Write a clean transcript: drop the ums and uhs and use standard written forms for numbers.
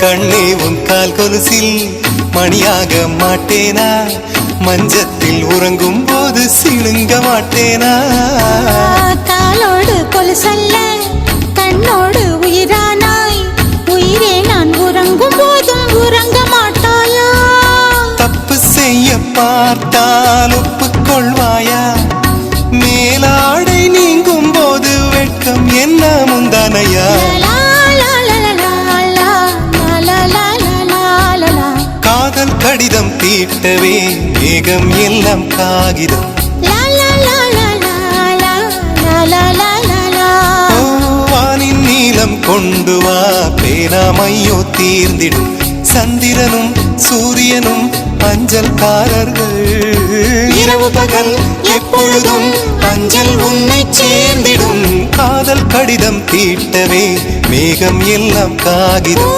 கண்ணே உன் கால் கொலுசில் மணியாக மாட்டேனா? மஞ்சத்தில் உறங்கும் போது சிணுங்க மாட்டேனா? காலோடு கொலுசல்ல கண்ணோடு உயிரானாய், உயிரே நான் உறங்கும் போதும் உறங்க மாட்டாயா? தப்பு செய்ய பார்த்தால் ஒப்புக்கொள்வாயா? மேலாடை நீங்கும் போது வெட்கம் என்ன முந்தானையா? காதல் கடிதம் தீட்டவே மேகம் எல்லாம் காகிதம். வானின் நீலம் கொண்டு வா, பேனாமையோ தீர்ந்திடும். சந்திரனும் சூரியனும் அஞ்சல்காரர்கள். இரவு பகல் எப்பொழுதும் அஞ்சல் உன்னை சேர்ந்திடும். காதல் கடிதம் தீட்டவே மேகம் எல்லாம் காகிதம்.